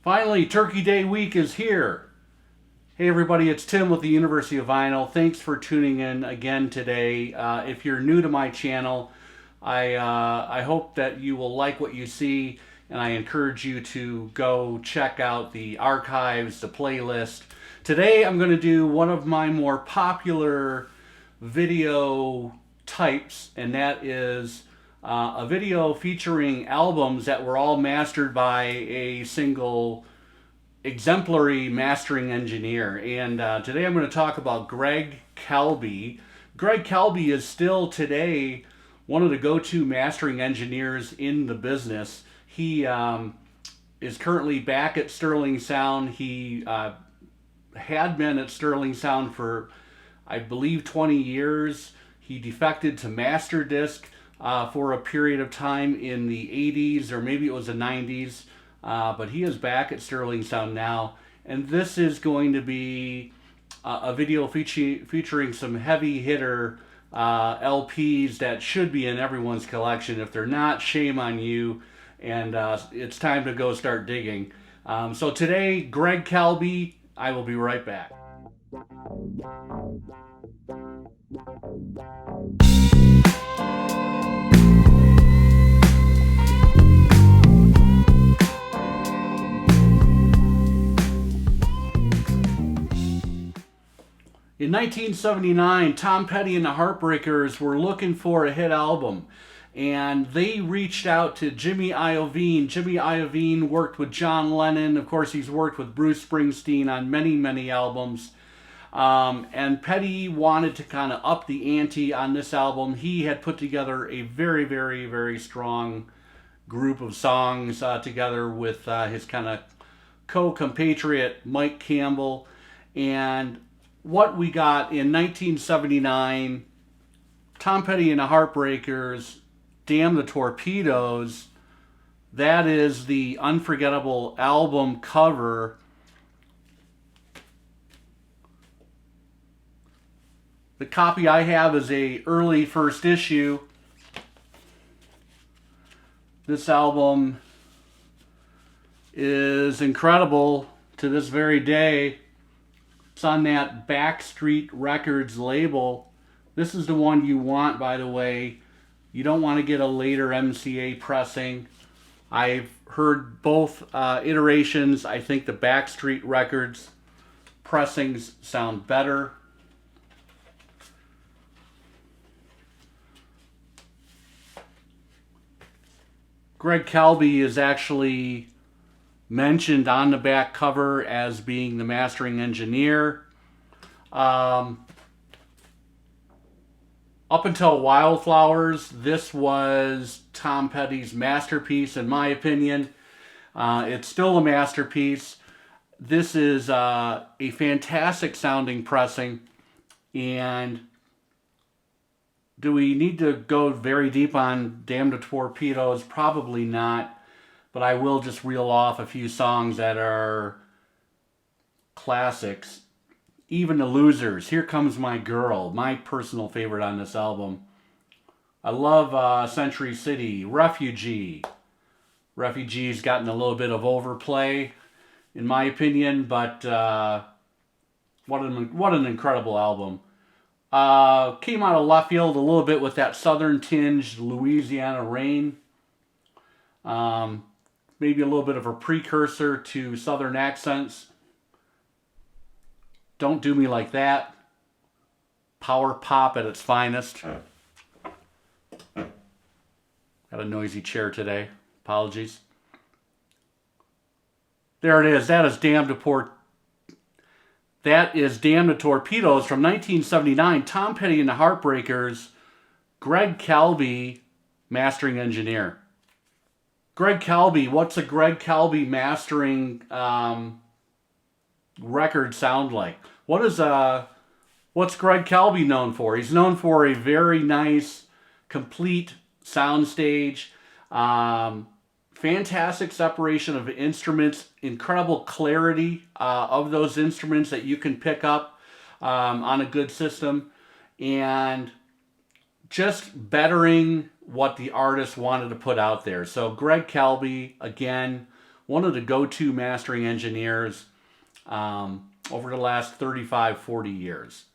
Finally, Turkey Day week is here. Hey everybody, it's Tim with the University of Vinyl. Thanks for tuning in again today. If you're new to my channel, I hope that you will like what you see, and I encourage you to go check out the archives, the playlist. Today I'm going to do one of my more popular video types, and that is a video featuring albums that were all mastered by a single exemplary mastering engineer. And today I'm going to talk about Greg Calbi. Greg Calbi is still today one of the go-to mastering engineers in the business. He is currently back at Sterling Sound. He had been at Sterling Sound for, I believe, 20 years. He defected to Masterdisc for a period of time in the 80s, or maybe it was the 90s. But he is back at Sterling Sound now, and this is going to be a video featuring some heavy hitter LPs that should be in everyone's collection. If they're not, shame on you, and it's time to go start digging. So today, Greg Calbi. I will be right back. In 1979, Tom Petty and the Heartbreakers were looking for a hit album, and they reached out to Jimmy Iovine. Jimmy Iovine worked with John Lennon. Of course, he's worked with Bruce Springsteen on many, many albums. And Petty wanted to kind of up the ante on this album. He had put together a very, very, very strong group of songs together with his kind of co-compatriot Mike Campbell. And what we got in 1979, Tom Petty and the Heartbreakers, Damn the Torpedoes. That is the unforgettable album cover. The copy I have is a early first issue. This album is incredible to this very day. It's on that Backstreet Records label. This is the one you want, by the way. You don't want to get a later MCA pressing. I've heard both iterations. I think the Backstreet Records pressings sound better. Greg Calbi is actually mentioned on the back cover as being the mastering engineer. Up until Wildflowers, this was Tom Petty's masterpiece, in my opinion. It's still a masterpiece. This is a fantastic sounding pressing. And do we need to go very deep on Damn the Torpedoes? Probably not. But I will just reel off a few songs that are classics. Even the Losers, Here Comes My Girl, my personal favorite on this album. I love Century City, Refugee. Refugee's gotten a little bit of overplay, in my opinion, but what an incredible album. Came out of left field a little bit with that southern tinge, Louisiana Rain. Maybe a little bit of a precursor to Southern Accents. Don't Do Me Like That. Power pop at its finest. Got a noisy chair today. Apologies. There it is. That is Damn the Torpedoes from 1979. Tom Petty and the Heartbreakers. Greg Calbi, mastering engineer. Greg Calbi, what's a Greg Calbi mastering record sound like? What's Greg Calbi known for? He's known for a very nice, complete soundstage, fantastic separation of instruments, incredible clarity of those instruments that you can pick up on a good system, and just bettering what the artist wanted to put out there. So Greg Calbi, again, one of the go-to mastering engineers over the last 35, 40 years.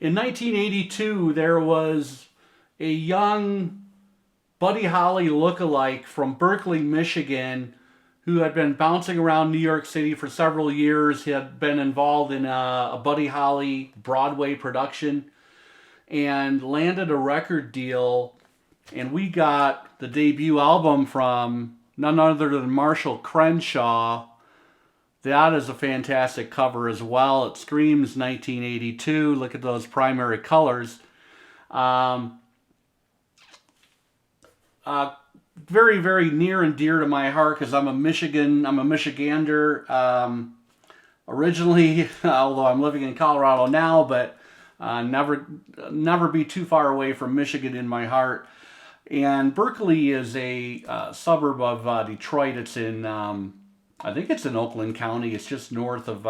In 1982, there was a young Buddy Holly lookalike from Berkeley, Michigan, who had been bouncing around New York City for several years. He had been involved in a Buddy Holly Broadway production and landed a record deal. And we got the debut album from none other than Marshall Crenshaw. That is a fantastic cover as well. It screams 1982. Look at those primary colors. Very, very near and dear to my heart because I'm a Michigander originally, although I'm living in Colorado now, but never be too far away from Michigan in my heart. And Berkeley is a suburb of Detroit. It's in I think it's in Oakland County. It's just north of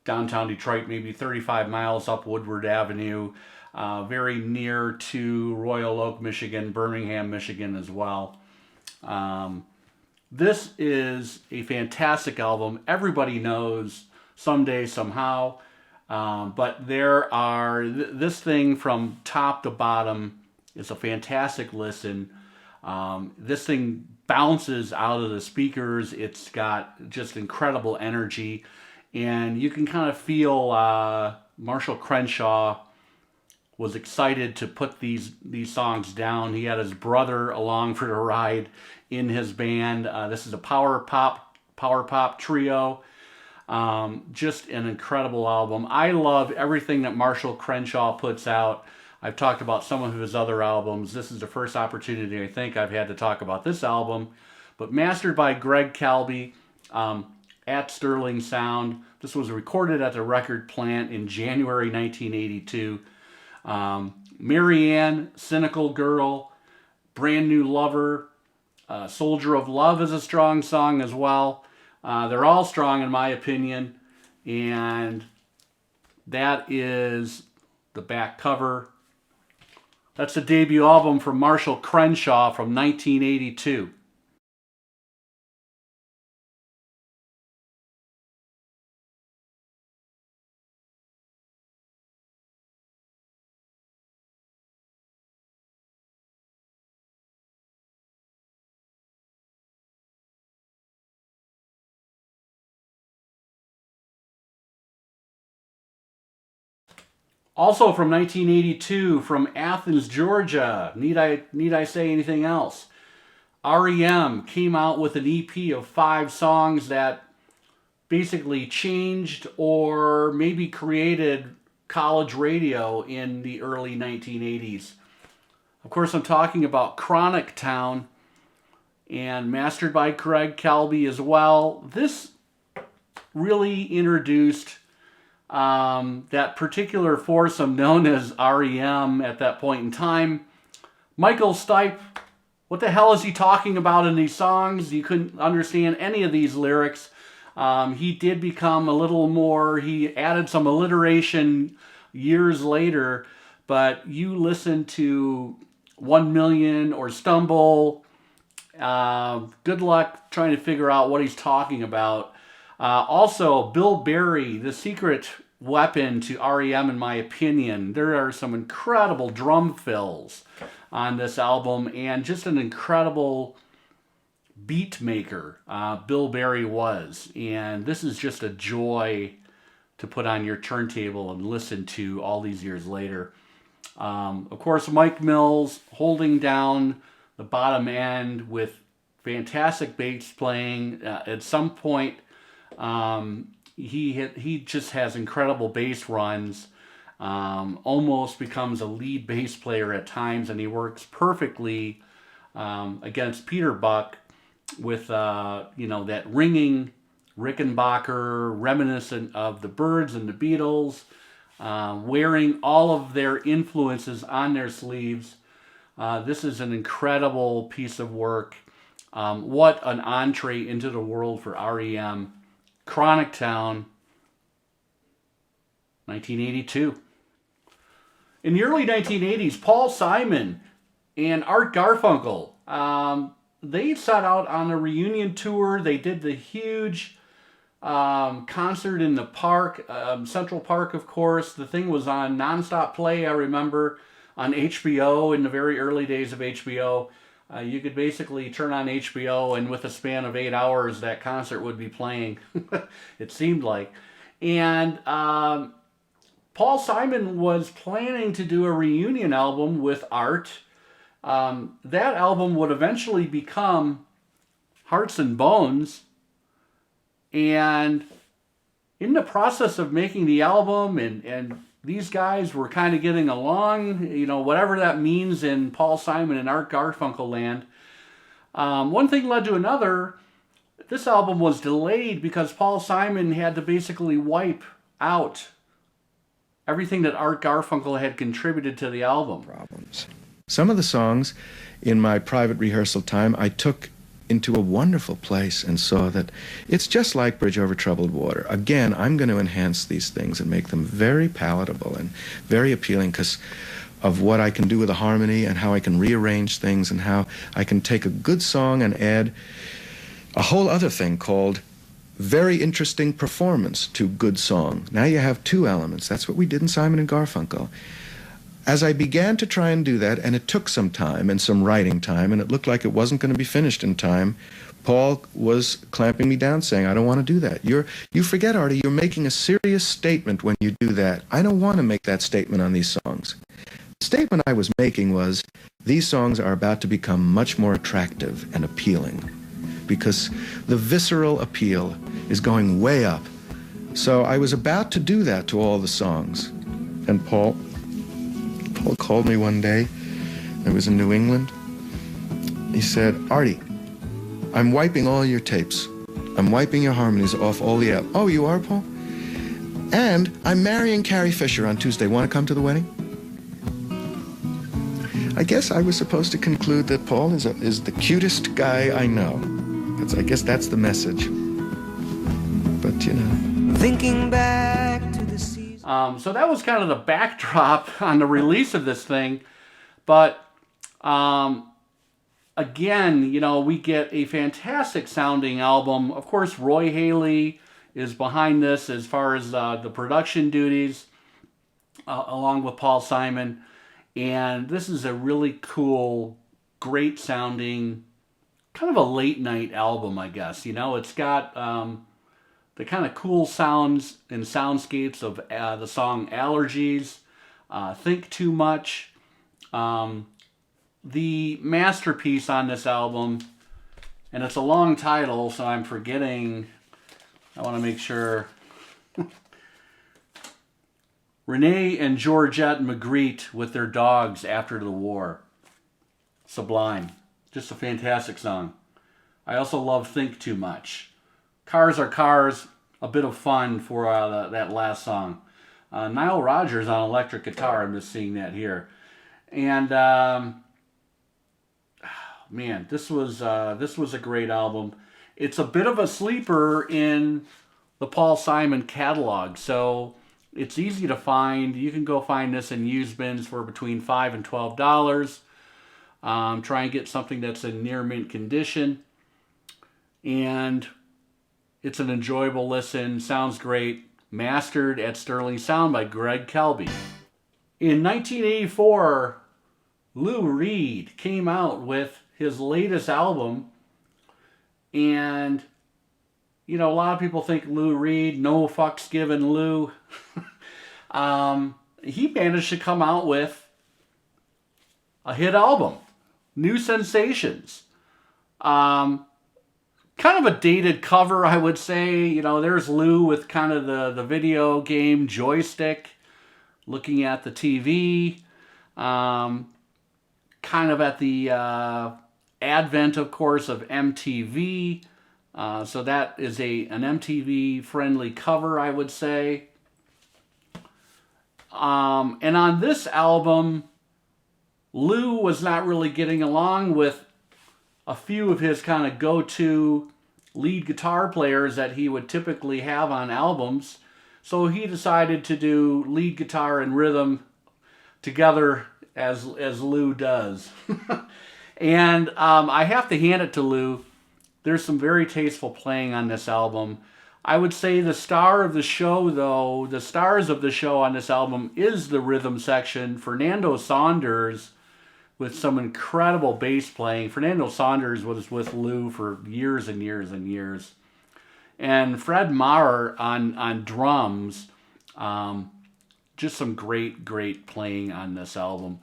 downtown Detroit, maybe 35 miles up Woodward Avenue. Very near to Royal Oak, Michigan, Birmingham, Michigan as well. This is a fantastic album. Everybody knows Someday, Somehow. But this thing from top to bottom is a fantastic listen. This thing bounces out of the speakers. It's got just incredible energy, and you can kind of feel Marshall Crenshaw was excited to put these songs down. He had his brother along for the ride in his band. This is a power pop trio. Just an incredible album. I love everything that Marshall Crenshaw puts out. I've talked about some of his other albums. This is the first opportunity I think I've had to talk about this album. But mastered by Greg Calbi at Sterling Sound. This was recorded at the record plant in January 1982. Marianne, Cynical Girl, Brand New Lover, Soldier of Love is a strong song as well. They're all strong in my opinion. And that is the back cover. That's the debut album from Marshall Crenshaw from 1982. Also from 1982, from Athens, Georgia. Need I say anything else? REM came out with an EP of 5 songs that basically changed or maybe created college radio in the early 1980s. Of course, I'm talking about Chronic Town, and mastered by Greg Calbi as well. This really introduced that particular foursome known as REM at that point in time. Michael Stipe, what the hell is he talking about in these songs? You couldn't understand any of these lyrics. He did become a little more, he added some alliteration years later, but you listen to 1 Million or Stumble, good luck trying to figure out what he's talking about. Also, Bill Berry, the secret weapon to REM in my opinion. There are some incredible drum fills on this album and just an incredible beat maker Bill Berry was. And this is just a joy to put on your turntable and listen to all these years later. Of course, Mike Mills holding down the bottom end with fantastic bass playing. At some point, he just has incredible bass runs. Almost becomes a lead bass player at times, and he works perfectly against Peter Buck with that ringing Rickenbacker, reminiscent of the Byrds and the Beatles, wearing all of their influences on their sleeves. This is an incredible piece of work. What an entree into the world for REM. Chronic Town, 1982. In the early 1980s, Paul Simon and Art Garfunkel, they set out on a reunion tour. They did the huge concert in the park, Central Park, of course. The thing was on nonstop play, I remember, on HBO in the very early days of HBO. You could basically turn on HBO, and with a span of 8 hours, that concert would be playing, it seemed like. And Paul Simon was planning to do a reunion album with Art. That album would eventually become Hearts and Bones. And in the process of making the album, and these guys were kind of getting along, whatever that means in Paul Simon and Art Garfunkel land. One thing led to another. This album was delayed because Paul Simon had to basically wipe out everything that Art Garfunkel had contributed to the album. Problems. Some of the songs in my private rehearsal time I took into a wonderful place and saw that it's just like Bridge Over Troubled Water. Again, I'm going to enhance these things and make them very palatable and very appealing because of what I can do with a harmony and how I can rearrange things and how I can take a good song and add a whole other thing called very interesting performance to good song. Now you have two elements. That's what we did in Simon and Garfunkel. As I began to try and do that, and it took some time and some writing time, and it looked like it wasn't going to be finished in time, Paul was clamping me down, saying, I don't want to do that. You forget, Artie, you're making a serious statement when you do that. I don't want to make that statement on these songs. The statement I was making was, these songs are about to become much more attractive and appealing, because the visceral appeal is going way up. So I was about to do that to all the songs. And Paul called me one day. I was in New England. He said, Artie, I'm wiping all your tapes. I'm wiping your harmonies off all the albums. Oh, you are, Paul? And I'm marrying Carrie Fisher on Tuesday. Want to come to the wedding? I guess I was supposed to conclude that Paul is the cutest guy I know. I guess that's the message. But, Thinking back to the season. So that was kind of the backdrop on the release of this thing. But again, we get a fantastic sounding album. Of course, Roy Haley is behind this as far as the production duties, along with Paul Simon. And this is a really cool, great sounding, kind of a late night album, I guess. It's got the kind of cool sounds and soundscapes of the song Allergies, Think Too Much. The masterpiece on this album, and it's a long title, so I'm forgetting. I want to make sure. Renee and Georgette Magritte with their dogs after the war. Sublime. Just a fantastic song. I also love Think Too Much. Cars Are Cars, a bit of fun for that last song. Nile Rodgers on electric guitar, I'm just seeing that here. And, man, this was a great album. It's a bit of a sleeper in the Paul Simon catalog, so it's easy to find. You can go find this in used bins for between $5 and $12. Try and get something that's in near mint condition. And it's an enjoyable listen. Sounds great. Mastered at Sterling Sound by Greg Calbi. In 1984, Lou Reed came out with his latest album. And, a lot of people think Lou Reed, no fucks given Lou. He managed to come out with a hit album, New Sensations. Kind of a dated cover, I would say. You know, there's Lou with kind of the video game joystick looking at the TV. Kind of at the advent, of course, of MTV. So that is an MTV friendly cover, I would say. And on this album, Lou was not really getting along with a few of his kind of go-to lead guitar players that he would typically have on albums. So he decided to do lead guitar and rhythm together as Lou does. And I have to hand it to Lou. There's some very tasteful playing on this album. I would say the star of the show, though, the stars of the show on this album is the rhythm section. Fernando Saunders with some incredible bass playing. Fernando Saunders was with Lou for years and years and years. And Fred Maher on drums. Just some great playing on this album.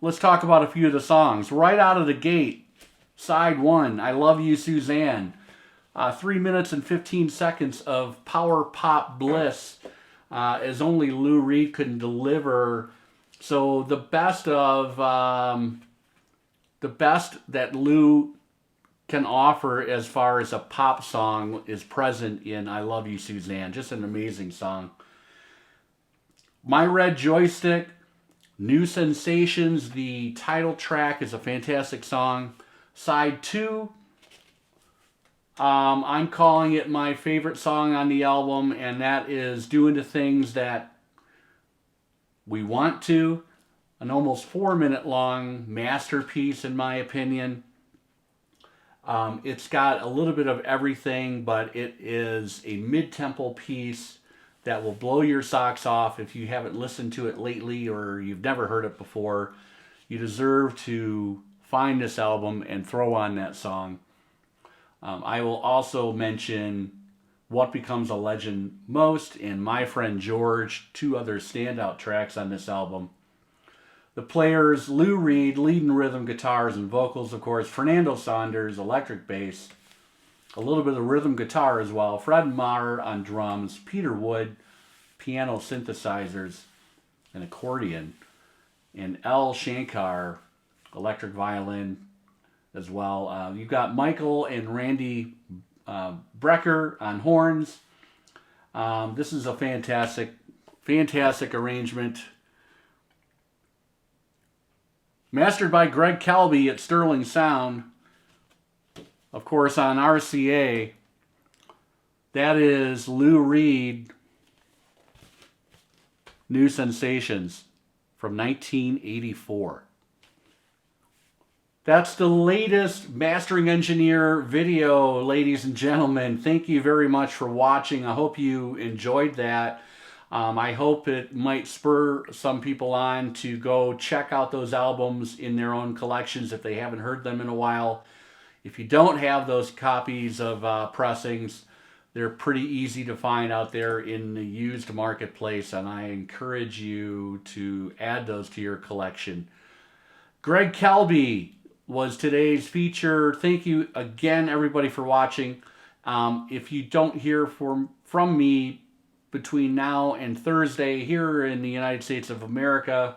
Let's talk about a few of the songs. Right out of the gate, side 1, I Love You, Suzanne. 3 minutes and 15 seconds of power pop bliss, as only Lou Reed could deliver. So the best that Lou can offer as far as a pop song is present in I Love You, Suzanne. Just an amazing song. My Red Joystick, New Sensations, the title track, is a fantastic song. Side 2, I'm calling it my favorite song on the album, and that is Doing the Things That We Want To. An almost 4-minute long masterpiece, in my opinion. It's got a little bit of everything, but it is a mid-tempo piece that will blow your socks off if you haven't listened to it lately or you've never heard it before. You deserve to find this album and throw on that song. I will also mention What Becomes a Legend Most and My Friend George, 2 other standout tracks on this album. The players, Lou Reed, lead and rhythm guitars and vocals, of course. Fernando Saunders, electric bass. A little bit of rhythm guitar as well. Fred Maher on drums. Peter Wood, piano synthesizers and accordion. And L. Shankar, electric violin as well. You've got Michael and Randy Brecker on horns. This is a fantastic arrangement. Mastered by Greg Calbi at Sterling Sound. Of course, on RCA. That is Lou Reed, New Sensations from 1984. That's the latest Mastering Engineer video, ladies and gentlemen. Thank you very much for watching. I hope you enjoyed that. I hope it might spur some people on to go check out those albums in their own collections if they haven't heard them in a while. If you don't have those copies of pressings, they're pretty easy to find out there in the used marketplace, and I encourage you to add those to your collection. Greg Calbi was today's feature. Thank you again, everybody, for watching. If you don't hear from me between now and Thursday here in the United States of America,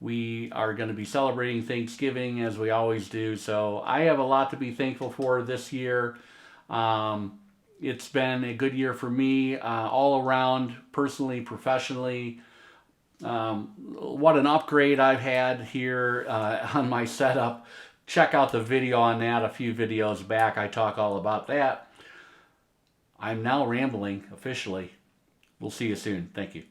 we are going to be celebrating Thanksgiving as we always do. So I have a lot to be thankful for this year. It's been a good year for me all around, personally, professionally. What an upgrade I've had here on my setup. Check out the video on that a few videos back. I talk all about that. I'm now rambling officially. We'll see you soon. Thank you.